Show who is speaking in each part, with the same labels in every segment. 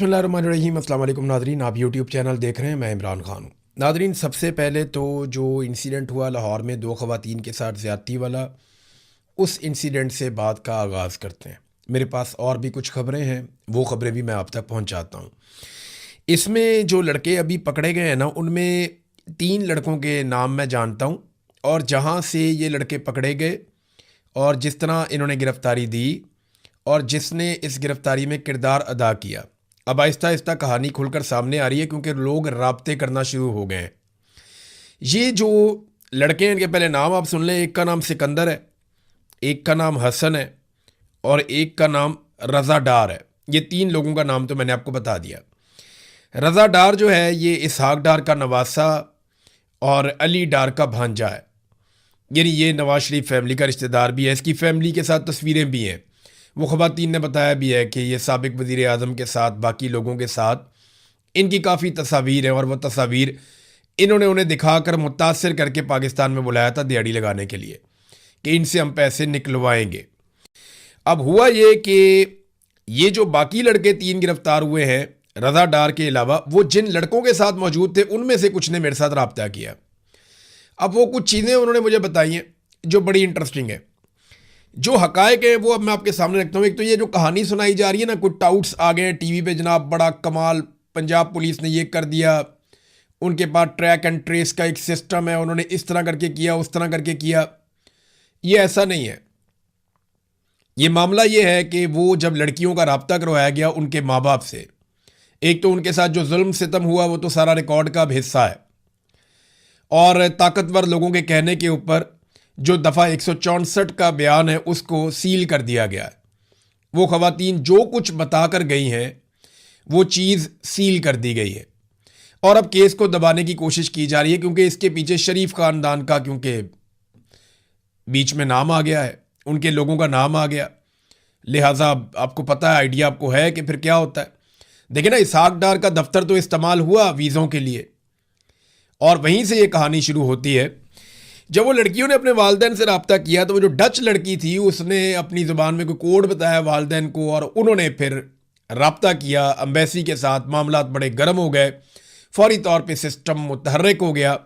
Speaker 1: बिस्मिल्लाहिर्रहमानिर्रहीम। अस्सलाम वालेकुम नादरीन, आप यूट्यूब चैनल देख रहे हैं। मैं इमरान खान हूँ। नादरीन, सबसे पहले तो जो इंसिडेंट हुआ लाहौर में दो ख़वातीन के साथ ज़्यादती वाला, उस इंसिडेंट से बात का आगाज़ करते हैं। मेरे पास और भी कुछ ख़बरें हैं, वो ख़बरें भी मैं आप तक पहुँचाता हूँ। इसमें जो लड़के अभी पकड़े गए हैं ना, उनमें 3 लड़कों के नाम मैं जानता हूँ, और जहाँ से ये लड़के पकड़े गए और जिस तरह इन्होंने गिरफ़्तारी दी और जिसने इस गिरफ़्तारी में किरदार अदा किया, अब आहिस्ता आहिस्ता कहानी खुलकर सामने आ रही है, क्योंकि लोग राब्ते करना शुरू हो गए हैं। ये जो लड़के हैं, इनके पहले नाम आप सुन लें। एक का नाम सिकंदर है, एक का नाम हसन है और एक का नाम रज़ा डार है। ये 3 लोगों का नाम तो मैंने आपको बता दिया। रज़ा डार जो है, ये इसहाक डार का नवासा और अली डार का भांजा है। यानी ये नवाज शरीफ फैमिली का रिश्तेदार भी है। इसकी फैमिली के साथ तस्वीरें भी हैं। वो ख़वातीन ने बताया भी है कि ये साबिक़ वज़ीर आज़म के साथ, बाकी लोगों के साथ इनकी काफ़ी तस्वीर हैं, और वह तस्वीर इन्होंने उन्हें दिखाकर मुतासर करके पाकिस्तान में बुलाया था दिहाड़ी लगाने के लिए कि इनसे हम पैसे निकलवाएंगे। अब हुआ ये कि ये जो बाकी लड़के 3 गिरफ़्तार हुए हैं रज़ा डार के अलावा, वो जिन लड़कों के साथ मौजूद थे उनमें से कुछ ने मेरे साथ रब्ता किया। अब वो कुछ चीज़ें उन्होंने मुझे बताई हैं जो बड़ी इंटरेस्टिंग है। जो हकायक है वो अब मैं आपके सामने रखता हूँ। एक तो ये जो कहानी सुनाई जा रही है ना, कुछ टाउट्स आ गए टीवी पे, जनाब बड़ा कमाल, पंजाब पुलिस ने ये कर दिया, उनके पास ट्रैक एंड ट्रेस का एक सिस्टम है, उन्होंने इस तरह करके किया, उस तरह करके किया। ये ऐसा नहीं है। ये मामला ये है कि वो जब लड़कियों का रब्ता करवाया गया उनके माँ बाप से, एक तो उनके साथ जो जुल्म सितम हुआ वो तो सारा रिकॉर्ड का अब हिस्सा है, और ताकतवर लोगों के कहने के ऊपर जो दफ़ा 164 का बयान है उसको सील कर दिया गया है। वो ख़वातीन जो कुछ बताकर गई हैं वो चीज़ सील कर दी गई है, और अब केस को दबाने की कोशिश की जा रही है, क्योंकि इसके पीछे शरीफ ख़ानदान का, क्योंकि बीच में नाम आ गया है, उनके लोगों का नाम आ गया, लिहाजा आपको पता है, आइडिया आपको है कि फिर क्या होता है। देखिए ना, इसहाक डार का दफ्तर तो इस्तेमाल हुआ वीज़ों के लिए, और वहीं से ये कहानी शुरू होती है। जब वो लड़कियों ने अपने वालिदैन से रब्ता किया तो वो जो डच लड़की थी उसने अपनी ज़ुबान में कोई कोड बताया वालिदैन को, और उन्होंने फिर रब्ता किया एम्बेसी के साथ। मामलात बड़े गर्म हो गए, फौरी तौर पे सिस्टम मुतहर्रिक हो गया,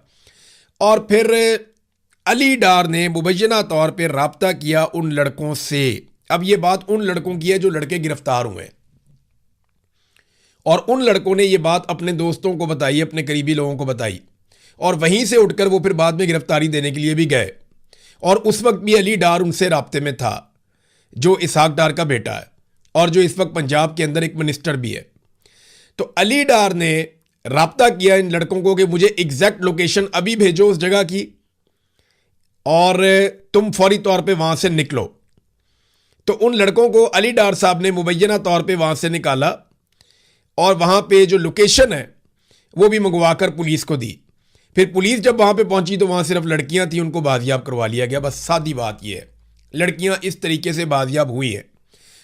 Speaker 1: और फिर अली डार ने मुबैना तौर पे रब्ता किया उन लड़कों से। अब ये बात उन लड़कों की है जो लड़के गिरफ्तार हुए, और उन लड़कों ने ये बात अपने दोस्तों को बताई, अपने करीबी लोगों को बताई, और वहीं से उठकर वो फिर बाद में गिरफ्तारी देने के लिए भी गए। और उस वक्त भी अली डार उनसे राब्ते में था, जो इसहाक डार का बेटा है और जो इस वक्त पंजाब के अंदर एक मिनिस्टर भी है। तो अली डार ने राब्ता किया इन लड़कों को कि मुझे एग्जैक्ट लोकेशन अभी भेजो उस जगह की, और तुम फौरी तौर पे वहां से निकलो। तो उन लड़कों को अली डार साहब ने मुबैना तौर पे वहां से निकाला, और वहां पे जो लोकेशन है वो भी मंगवाकर पुलिस को दी। फिर पुलिस जब वहां पे पहुंची तो वहां सिर्फ लड़कियां थी, उनको बाजियाब करवा लिया गया। बस सादी बात यह है, लड़कियां इस तरीके से बाजियाब हुई हैं।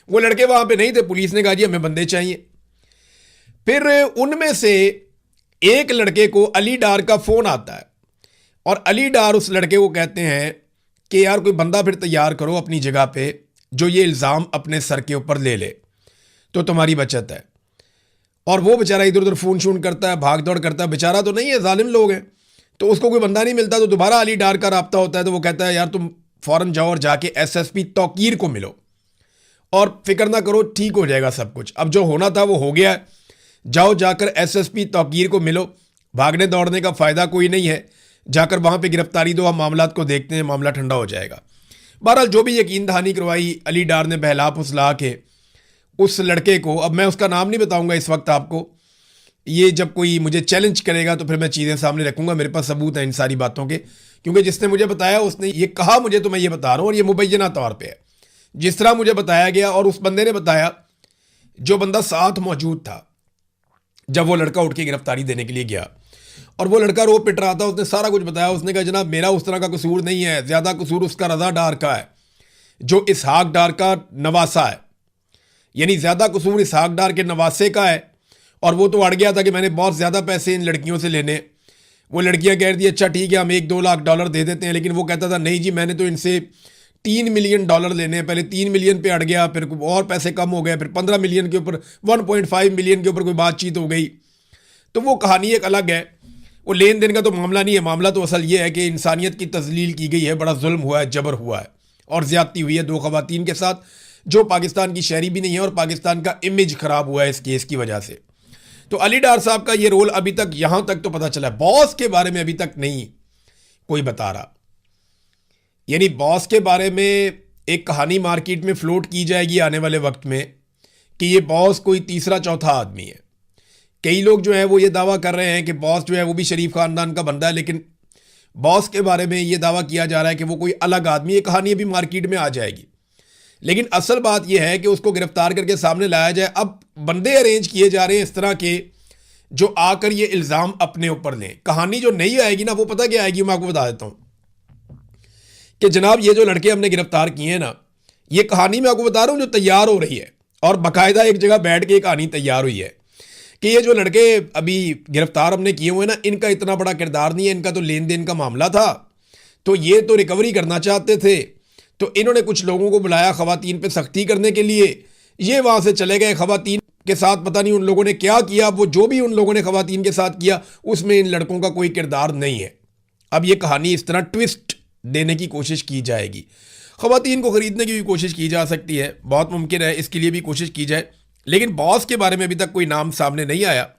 Speaker 1: वो लड़के वहां पे नहीं थे, पुलिस ने कहा जी हमें बंदे चाहिए। फिर उनमें से एक लड़के को अली डार का फोन आता है, और अली डार उस लड़के को कहते हैं कि यार कोई बंदा फिर तैयार करो अपनी जगह पे जो ये इल्ज़ाम अपने सर के ऊपर ले ले, तो तुम्हारी बचत है। और वो बेचारा इधर उधर फ़ोन शून करता है, भाग दौड़ करता है, बेचारा तो नहीं है, जालिम लोग हैं, तो उसको कोई बंदा नहीं मिलता। तो दोबारा अली डार का रब्ता होता है, तो वो कहता है यार तुम फ़ौरन जाओ और जाके एसएसपी तौकीर को मिलो, और फिक्र ना करो, ठीक हो जाएगा सब कुछ। अब जो होना था वो हो गया, जाओ जाकर एसएसपी तौकीर को मिलो। भागने दौड़ने का फ़ायदा कोई नहीं है, जाकर वहाँ पर गिरफ्तारी दो, हम मामलात को देखते हैं, मामला ठंडा हो जाएगा। बहरहाल जो भी यकीन दहानी करवाई अली डार ने बहला फुसला के उस लड़के को, अब मैं उसका नाम नहीं बताऊंगा इस वक्त आपको, ये जब कोई मुझे चैलेंज करेगा तो फिर मैं चीज़ें सामने रखूंगा, मेरे पास सबूत है इन सारी बातों के, क्योंकि जिसने मुझे बताया उसने ये कहा मुझे, तो मैं ये बता रहा हूँ, और ये मुबैना तौर पे है जिस तरह मुझे बताया गया। और उस बंदे ने बताया, जो बंदा साथ मौजूद था जब वो लड़का उठ के गिरफ्तारी देने के लिए गया, और वो लड़का रो पिट रहा था, उसने सारा कुछ बताया। उसने कहा जनाब मेरा उस तरह का कसूर नहीं है, ज़्यादा कसूर उसका रज़ा डार का है जो इसहाक डार का नवासा है, यानी ज़्यादा कसूर इसहाक डार के नवासे का है। और वो तो अड़ गया था कि मैंने बहुत ज़्यादा पैसे इन लड़कियों से लेने। वो लड़कियां कह रही थी अच्छा ठीक है हम $1-2 लाख दे देते हैं, लेकिन वो कहता था नहीं जी मैंने तो इनसे $3 मिलियन लेने हैं। पहले 3 मिलियन पे अड़ गया, फिर और पैसे कम हो गए, फिर 15 मिलियन के ऊपर, 1.5 मिलियन के ऊपर कोई बातचीत हो गई। तो वो कहानी एक अलग है, वो लेन देन का तो मामला नहीं है। मामला तो असल ये है कि इंसानियत की तजलील की गई है, बड़ा जुल्म हुआ है, जबर हुआ है और ज़्यादती हुई है 2 ख़वातीन के साथ, जो पाकिस्तान की शहरी भी नहीं है, और पाकिस्तान का इमेज ख़राब हुआ है इस केस की वजह से। तो अली डार साहब का ये रोल अभी तक, यहाँ तक तो पता चला है, बॉस के बारे में अभी तक नहीं कोई बता रहा। यानी बॉस के बारे में एक कहानी मार्केट में फ्लोट की जाएगी आने वाले वक्त में कि ये बॉस कोई तीसरा चौथा आदमी है। कई लोग जो है वो ये दावा कर रहे हैं कि बॉस जो है वो भी शरीफ खानदान का बंदा है, लेकिन बॉस के बारे में ये दावा किया जा रहा है कि वो कोई अलग आदमी। ये कहानी अभी मार्केट में आ जाएगी, लेकिन असल बात यह है कि उसको गिरफ्तार करके सामने लाया जाए। अब बंदे अरेंज किए जा रहे हैं इस तरह के जो आकर ये इल्ज़ाम अपने ऊपर लें। कहानी जो नहीं आएगी ना, वो पता क्या आएगी, मैं आपको बता देता हूँ कि जनाब ये जो लड़के हमने गिरफ्तार किए हैं ना, ये कहानी मैं आपको बता रहा हूँ जो तैयार हो रही है, और बाकायदा एक जगह बैठ के कहानी तैयार हुई है कि ये जो लड़के अभी गिरफ्तार हमने किए हुए ना, इनका इतना बड़ा किरदार नहीं है, इनका तो लेन देन का मामला था, तो ये तो रिकवरी करना चाहते थे, तो इन्होंने कुछ लोगों को बुलाया ख़वातीन पे सख्ती करने के लिए, ये वहाँ से चले गए। ख़वातीन के साथ पता नहीं उन लोगों ने क्या किया, वो जो भी उन लोगों ने ख़वातीन के साथ किया उसमें इन लड़कों का कोई किरदार नहीं है। अब ये कहानी इस तरह ट्विस्ट देने की कोशिश की जाएगी। ख़वातीन को ख़रीदने की भी कोशिश की जा सकती है, बहुत मुमकिन है इसके लिए भी कोशिश की जाए, लेकिन बॉस के बारे में अभी तक कोई नाम सामने नहीं आया।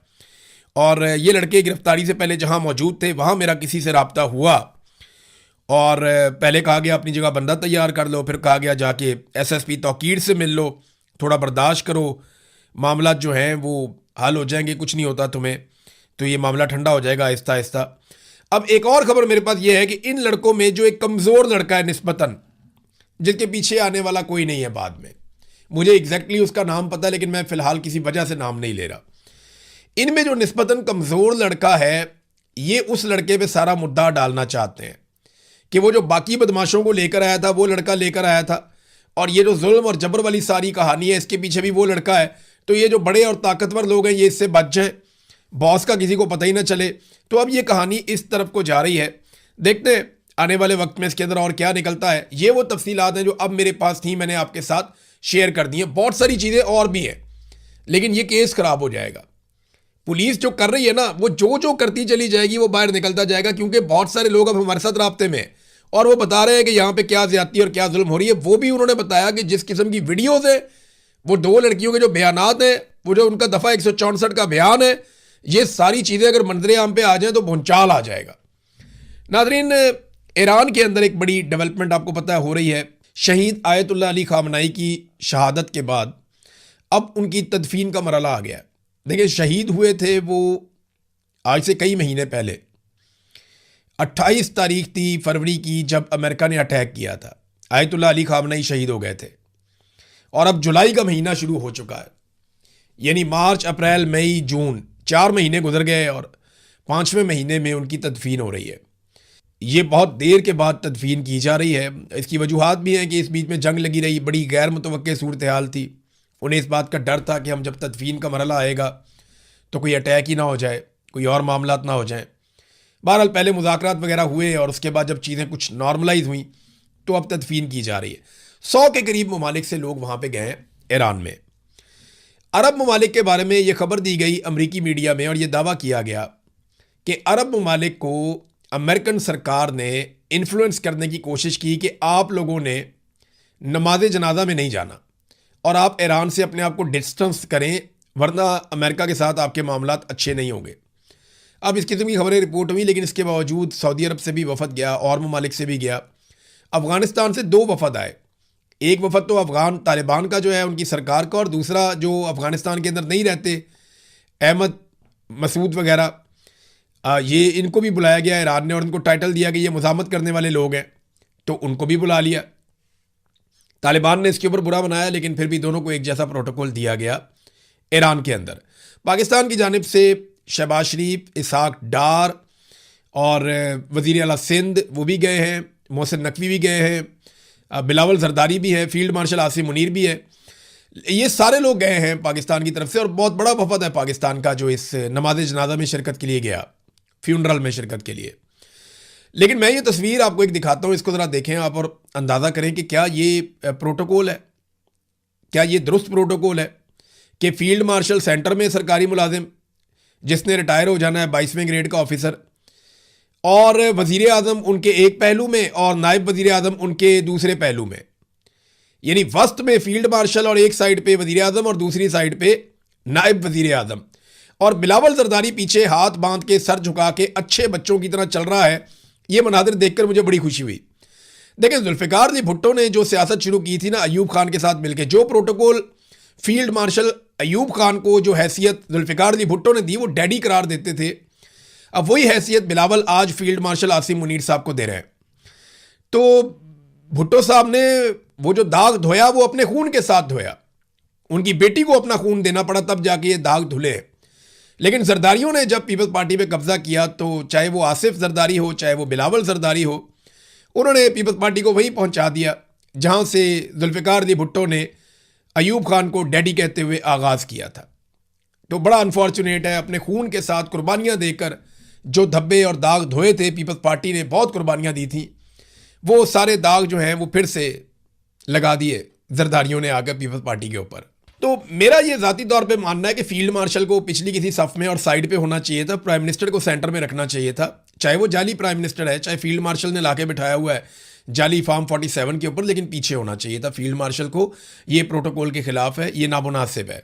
Speaker 1: और ये लड़के गिरफ्तारी से पहले जहां मौजूद थे वहां मेरा किसी से रब्ता हुआ, और पहले कहा गया अपनी जगह बंदा तैयार कर लो, फिर कहा गया जाके एसएसपी तौकीर से मिल लो, थोड़ा बर्दाश्त करो, मामला जो हैं वो हल हो जाएंगे, कुछ नहीं होता तुम्हें, तो ये मामला ठंडा हो जाएगा आहिस्ता आहिस्ता। अब एक और खबर मेरे पास ये है कि इन लड़कों में जो एक कमज़ोर लड़का है निस्बतन, जिसके पीछे आने वाला कोई नहीं है बाद में, मुझे एग्जैक्टली उसका नाम पता है लेकिन मैं फ़िलहाल किसी वजह से नाम नहीं ले रहा, इनमें जो निस्बतन कमज़ोर लड़का है, ये उस लड़के पे सारा मुद्दा डालना चाहते हैं कि वो जो बाकी बदमाशों को लेकर आया था वो लड़का लेकर आया था, और ये जो जुल्म और जबर वाली सारी कहानी है इसके पीछे भी वो लड़का है, तो ये जो बड़े और ताकतवर लोग हैं ये इससे बच जाएं, बॉस का किसी को पता ही ना चले। तो अब ये कहानी इस तरफ को जा रही है, देखते हैं आने वाले वक्त में इसके अंदर और क्या निकलता है। ये वो तफसीलात हैं जो अब मेरे पास थी, मैंने आपके साथ शेयर कर दी हैं। बहुत सारी चीज़ें और भी हैं, लेकिन ये केस खराब हो जाएगा। पुलिस जो कर रही है ना, वो जो जो करती चली जाएगी वो बाहर निकलता जाएगा, क्योंकि बहुत सारे लोग अब हमारे साथ राब्ते में हैं और वो बता रहे हैं कि यहाँ पे क्या ज्यादती और क्या जुल्म हो रही है। वो भी उन्होंने बताया कि जिस किस्म की वीडियोज़ है, वो 2 लड़कियों के जो बयानात हैं, वो जो उनका दफ़ा 164 का बयान है, ये सारी चीज़ें अगर मंजर आम पे आ जाएं तो भूचाल आ जाएगा। नाज़रीन, ईरान के अंदर एक बड़ी डेवलपमेंट आपको पता है हो रही है। शहीद आयतुल्लाह अली ख़ामनेई की शहादत के बाद अब उनकी तदफीन का मरहला आ गया है। देखिए, शहीद हुए थे वो आज से कई महीने पहले, 28 तारीख थी फरवरी की, जब अमेरिका ने अटैक किया था। आयतुल्लाह अली ख़ामनेई शहीद हो गए थे, और अब जुलाई का महीना शुरू हो चुका है, यानी मार्च, अप्रैल, मई, जून, 4 महीने गुजर गए और 5वें महीने में उनकी तदफीन हो रही है। ये बहुत देर के बाद तदफीन की जा रही है। इसकी वजूहात भी हैं कि इस बीच में जंग लगी रही, बड़ी गैर मुतवक्के सूरत हाल थी। उन्हें इस बात का डर था कि हम जब तदफीन का मरहला आएगा तो कोई अटैक ही ना हो जाए, कोई और मामलात ना हो जाएं। बहरहाल पहले मुज़ाकरात वगैरह हुए और उसके बाद जब चीज़ें कुछ नॉर्मलाइज हुई तो अब तदफीन की जा रही है। 100 के करीब ममालिक से लोग वहाँ पे गए हैं ईरान में। अरब ममालिक के बारे में ये खबर दी गई अमरीकी मीडिया में, और ये दावा किया गया कि अरब ममालिक को अमेरिकन सरकार ने इन्फ्लुएंस करने की कोशिश की कि आप लोगों ने नमाज जनाजा में नहीं जाना और आप ईरान से अपने आप को डिस्टेंस करें, वरना अमेरिका के साथ आपके मामलात अच्छे नहीं होंगे। अब इस किस्म की खबरें रिपोर्ट हुई, लेकिन इसके बावजूद सऊदी अरब से भी वफद गया और ममालिक से भी गया। अफ़गानिस्तान से 2 वफद आए। एक वफद तो अफ़गान तालिबान का जो है उनकी सरकार का, और दूसरा जो अफ़गानिस्तान के अंदर नहीं रहते, अहमद मसूद वगैरह, ये इनको भी बुलाया गया ईरान ने, और उनको टाइटल दिया कि ये मुज़ाहमत करने वाले लोग हैं, तो उनको भी बुला लिया। तालिबान ने इसके ऊपर बुरा बनाया, लेकिन फिर भी दोनों को एक जैसा प्रोटोकॉल दिया गया ईरान के अंदर। पाकिस्तान की जानिब से शहबाज शरीफ, इसहाक डार और वज़ीर आला सिंध वो भी गए हैं, मोहसिन नकवी भी गए हैं, बिलावल जरदारी भी है, फील्ड मार्शल आसिम मुनीर भी है। ये सारे लोग गए हैं पाकिस्तान की तरफ से, और बहुत बड़ा वफद है पाकिस्तान का जो इस नमाज जनाजा में शिरकत के लिए गया, फ्यूनरल में शिरकत के लिए। लेकिन मैं ये तस्वीर आपको एक दिखाता हूँ, इसको ज़रा देखें आप और अंदाज़ा करें कि क्या ये प्रोटोकॉल है, क्या ये दुरुस्त प्रोटोकॉल है कि फील्ड मार्शल सेंटर में सरकारी मुलाजिम जिसने रिटायर हो जाना है 22वें ग्रेड का ऑफिसर, और वज़ीर आज़म उनके एक पहलू में और नायब वज़ीर आज़म उनके दूसरे पहलू में, यानी वस्त में फील्ड मार्शल और एक साइड पे वज़ीर आज़म और दूसरी साइड पे नायब वज़ीर आज़म, और बिलावल जरदारी पीछे हाथ बांध के सर झुका के अच्छे बच्चों की तरह चल रहा है। ये मनाजिर देखकर मुझे बड़ी खुशी हुई। देखें, जुल्फ़िकार अली भुट्टो ने जो सियासत शुरू की थी ना अयूब खान के साथ मिलकर, जो protocol field marshal Ayub Khan को जो हैसियत जुल्फ़िकार अली भुट्टो ने दी वो डैडी करार देते थे, अब वही हैसियत बिलावल आज फील्ड मार्शल आसिम मुनीर साहब को दे रहे हैं। तो भुट्टो साहब ने वो जो दाग धोया वो अपने खून के साथ धोया, उनकी बेटी को अपना खून देना पड़ा तब जाके ये दाग धुले। लेकिन जरदारियों ने जब पीपल्स पार्टी पे कब्जा किया तो चाहे वो आसिफ जरदारी हो चाहे वो बिलावल जरदारी हो, उन्होंने पीपल्स पार्टी को वहीं पहुंचा दिया जहां से जुल्फ़िकार अली भुट्टो ने अयूब खान को डैडी कहते हुए आगाज़ किया था। तो बड़ा अनफॉर्चुनेट है, अपने खून के साथ कुर्बानियां देकर जो धब्बे और दाग धोए थे, पीपल्स पार्टी ने बहुत कुर्बानियां दी थी, वो सारे दाग जो हैं वो फिर से लगा दिए जरदारियों ने आकर पीपल्स पार्टी के ऊपर। तो मेरा ये ज़ाती तौर पे मानना है कि फील्ड मार्शल को पिछली किसी सफ़ में और साइड पे होना चाहिए था, प्राइम मिनिस्टर को सेंटर में रखना चाहिए था, चाहे वो जाली प्राइम मिनिस्टर है, चाहे फील्ड मार्शल ने लाके बिठाया हुआ है जाली फार्म 47 के ऊपर, लेकिन पीछे होना चाहिए था फील्ड मार्शल को। ये प्रोटोकॉल के खिलाफ है, ये नामुनासिब है।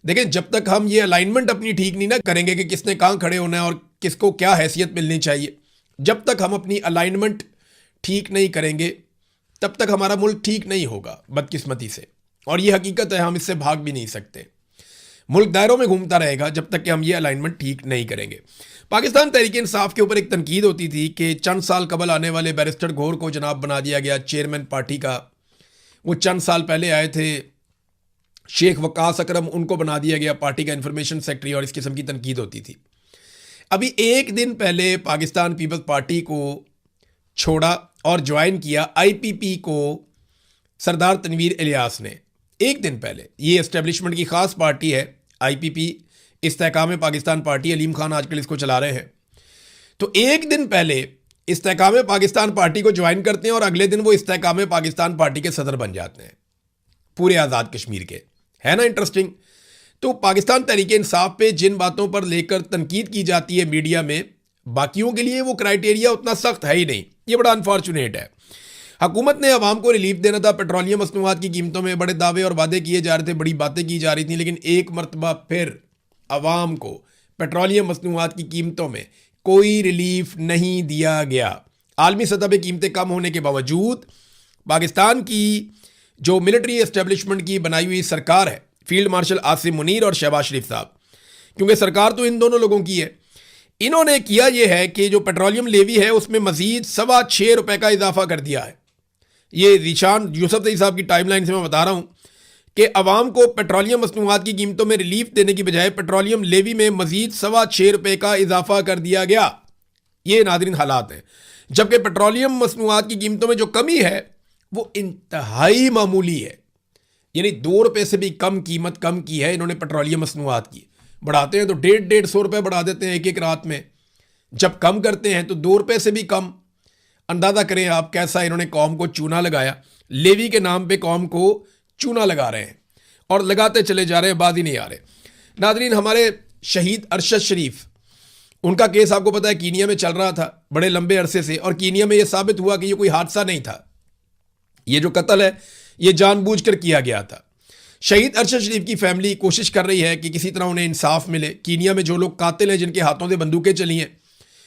Speaker 1: देखें, जब तक हम ये अलाइनमेंट अपनी ठीक नहीं ना करेंगे कि किसने कहाँ खड़े होना है और किसको क्या हैसियत मिलनी चाहिए, जब तक हम अपनी अलाइनमेंट ठीक नहीं करेंगे तब तक हमारा मुल्क ठीक नहीं होगा, बदकिस्मती से। और ये हकीकत है, हम इससे भाग भी नहीं सकते। मुल्क दायरों में घूमता रहेगा जब तक कि हम ये अलाइनमेंट ठीक नहीं करेंगे। पाकिस्तान तहरीक इंसाफ के ऊपर एक तनकीद होती थी कि चंद साल कबल आने वाले बैरिस्टर गौहर को जनाब बना दिया गया चेयरमैन पार्टी का। वो चंद साल पहले आए थे, शेख वकास अकरम, उनको बना दिया गया पार्टी का इंफॉर्मेशन सेक्रेटरी, और इस किस्म की तनकीद होती थी। अभी एक दिन पहले पाकिस्तान पीपल्स पार्टी को छोड़ा और ज्वाइन किया IPP को सरदार तनवीर इलियास ने। एक दिन पहले, ये एस्टेब्लिशमेंट की ख़ास पार्टी है IPP, इस्तेहकाम पाकिस्तान पार्टी, अलीम खान आजकल इसको चला रहे हैं। तो एक दिन पहले इस्तेहकाम पाकिस्तान पार्टी को ज्वाइन करते हैं और अगले दिन वो इस्तेहकाम पाकिस्तान पार्टी के सदर बन जाते हैं पूरे आज़ाद कश्मीर के। है ना इंटरेस्टिंग? तो पाकिस्तान तहरीक इंसाफ पे जिन बातों पर लेकर तनकीद की जाती है मीडिया में, बाकियों के लिए वो क्राइटेरिया उतना सख्त है ही नहीं। ये बड़ा अनफॉर्चुनेट है। हुकूमत ने अवाम को रिलीफ देना था, पेट्रोलियम मसनूआत की कीमतों में बड़े दावे और वादे किए जा रहे थे, बड़ी बातें की जा रही थी, लेकिन एक मरतबा फिर अवाम को पेट्रोलियम मसनूआत की कीमतों में कोई रिलीफ नहीं दिया गया। आलमी सतह पर कीमतें कम होने के बावजूद पाकिस्तान की जो मिलिट्री एस्टेब्लिशमेंट की बनाई हुई सरकार है, फील्ड मार्शल आसिम मुनीर और शहबाज शरीफ साहब, क्योंकि सरकार तो इन दोनों लोगों की है, इन्होंने किया यह है कि जो पेट्रोलियम लेवी है उसमें मजीद 6.25 रुपये का इजाफा कर दिया है। ये ज़ीशान यूसुफ साहब की टाइमलाइन से मैं बता रहा हूँ कि अवाम को पेट्रोलियम मसनूआत की कीमतों में रिलीफ देने की बजाय पेट्रोलियम लेवी में मजीद 6.25 रुपये का इजाफा कर दिया गया। ये नाज़रीन हालात हैं, जबकि पेट्रोलियम मसनूआत की कीमतों में जो कमी है वो इंतहाई मामूली है, यानी 2 रुपये से भी कम कीमत कम की है इन्होंने पेट्रोलियम मसनूआत की। बढ़ाते हैं तो 150-150 रुपये बढ़ा देते हैं एक एक रात में, जब कम करते हैं तो 2 रुपये से भी कम। अंदाज़ा करें आप कैसा इन्होंने कौम को चूना लगाया, लेवी के नाम पे कौम को चूना लगा रहे हैं और लगाते चले जा रहे हैं, बात ही नहीं आ रहे। नादरीन, हमारे शहीद अरशद शरीफ, उनका केस आपको पता है कीनिया में चल रहा था बड़े लंबे अरसे से, और कीनिया में यह साबित हुआ कि ये कोई हादसा नहीं था, ये जो कत्ल है ये जानबूझकर किया गया था। शहीद अरशद शरीफ की फैमिली कोशिश कर रही है कि किसी तरह उन्हें इंसाफ मिले। कीनिया में जो लोग कातिल हैं, जिनके हाथों से बंदूकें चली हैं,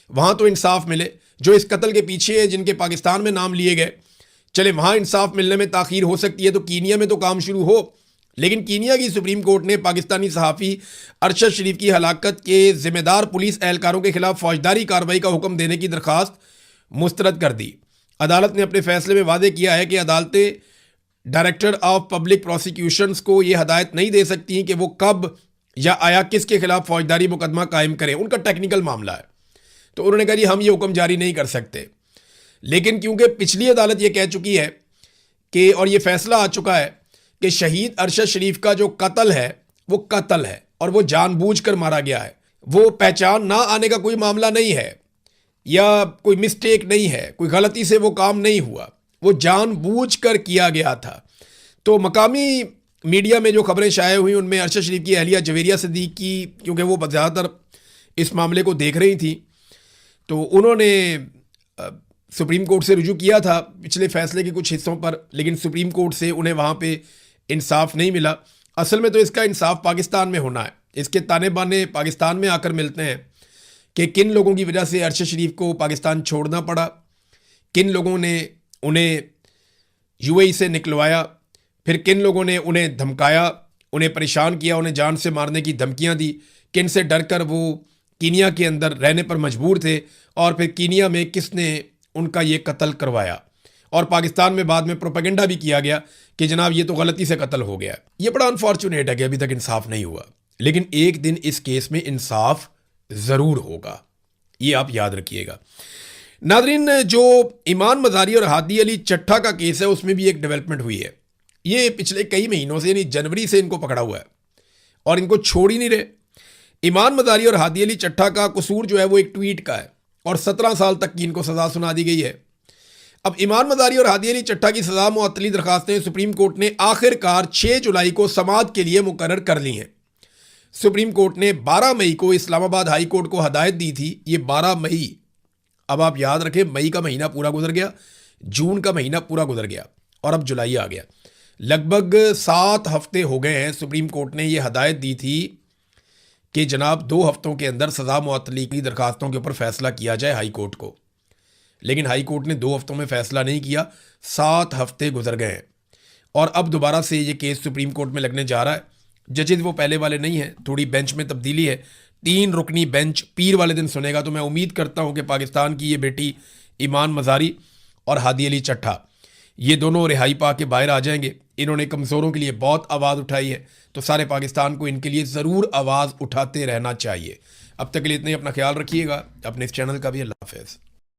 Speaker 1: वहाँ तो इंसाफ मिले। जो इस कत्ल के पीछे है, जिनके पाकिस्तान में नाम लिए गए, चले वहाँ इंसाफ मिलने में ताख़ीर हो सकती है तो कीनिया में तो काम शुरू हो। लेकिन कीनिया की सुप्रीम कोर्ट ने पाकिस्तानी सहाफ़ी अरशद शरीफ की हलाकत के ज़िम्मेदार पुलिस एहलकारों के खिलाफ फौजदारी कार्रवाई का हुक्म देने की दरख्वास्त मुस्तरद कर दी। अदालत ने अपने फैसले में वादे किया है कि अदालतें डायरेक्टर ऑफ पब्लिक प्रोसिक्यूशंस को ये हदायत नहीं दे सकती कि वो कब या आया किसके खिलाफ फौजदारी मुकदमा कायम करें, उनका टेक्निकल मामला है। तो उन्होंने कहा जी हम ये हुक्म जारी नहीं कर सकते। लेकिन क्योंकि पिछली अदालत ये कह चुकी है कि, और ये फैसला आ चुका है कि शहीद अरशद शरीफ का जो कत्ल है वो कत्ल है और वो जानबूझकर मारा गया है, वो पहचान ना आने का कोई मामला नहीं है। या कोई मिस्टेक नहीं है, कोई गलती से वो काम नहीं हुआ, वो जानबूझकर किया गया था। तो मकामी मीडिया में जो खबरें शाये हुई उनमें अरशद शरीफ की अहलिया जवेरिया सदीक की, क्योंकि वो ज़्यादातर इस मामले को देख रही थी, तो उन्होंने सुप्रीम कोर्ट से रुजू किया था पिछले फैसले के कुछ हिस्सों पर, लेकिन सुप्रीम कोर्ट से उन्हें वहाँ पे इंसाफ नहीं मिला। असल में तो इसका इंसाफ पाकिस्तान में होना है। इसके ताने बाने पाकिस्तान में आकर मिलते हैं कि किन लोगों की वजह से अरशद शरीफ को पाकिस्तान छोड़ना पड़ा, किन लोगों ने उन्हें यूएई से निकलवाया, फिर किन लोगों ने उन्हें धमकाया, उन्हें परेशान किया, उन्हें जान से मारने की धमकियां दी, किन से डरकर वो कीनिया के अंदर रहने पर मजबूर थे, और फिर कीनिया में किसने उनका ये कत्ल करवाया। और पाकिस्तान में बाद में प्रोपेगेंडा भी किया गया कि जनाब ये तो गलती से कत्ल हो गया। ये बड़ा अनफॉर्चुनेट है कि अभी तक इंसाफ नहीं हुआ, लेकिन एक दिन इस केस में इंसाफ ज़रूर होगा, ये आप याद रखिएगा। नादरीन, जो ईमान मज़ारी और हादी अली चट्ठा का केस है उसमें भी एक डेवलपमेंट हुई है। ये पिछले कई महीनों से यानी जनवरी से इनको पकड़ा हुआ है और इनको छोड़ ही नहीं रहे। ईमान मज़ारी और हादी अली चट्ठा का कसूर जो है वो एक ट्वीट का है और 17 साल तक की इनको सज़ा सुना दी गई है। अब ईमान मज़ारी और हादी अली चट्ठा की सज़ा मुअत्तली दरखास्तें सुप्रीम कोर्ट ने आखिरकार 6 जुलाई को समाअत के लिए मुकर्रर कर ली हैं। सुप्रीम कोर्ट ने 12 मई को इस्लामाबाद हाई कोर्ट को हदायत दी थी। ये 12 मई, अब आप याद रखें, मई का महीना पूरा गुजर गया, जून का महीना पूरा गुजर गया और अब जुलाई आ गया। लगभग 7 हफ्ते हो गए हैं। सुप्रीम कोर्ट ने यह हदायत दी थी कि जनाब 2 हफ्तों के अंदर सज़ा मुअत्तली की दरखास्तों के ऊपर फैसला किया जाए हाई कोर्ट को, लेकिन हाई कोर्ट ने 2 हफ्तों में फैसला नहीं किया। 7 हफ्ते गुजर गए हैं और अब दोबारा से ये केस सुप्रीम कोर्ट में लगने जा रहा है। जजेज वो पहले वाले नहीं हैं, थोड़ी बेंच में तब्दीली है। 3 रुकनी बेंच पीर वाले दिन सुनेगा। तो मैं उम्मीद करता हूँ कि पाकिस्तान की ये बेटी ईमान मज़ारी और हादी अली चट्ठा ये दोनों रिहाई पा के बाहर आ जाएंगे। इन्होंने कमज़ोरों के लिए बहुत आवाज़ उठाई है, तो सारे पाकिस्तान को इनके लिए ज़रूर आवाज़ उठाते रहना चाहिए। अब तक के लिए इतना ही। अपना ख्याल रखिएगा, अपने इस चैनल का भी। अल्लाह हाफ़िज़।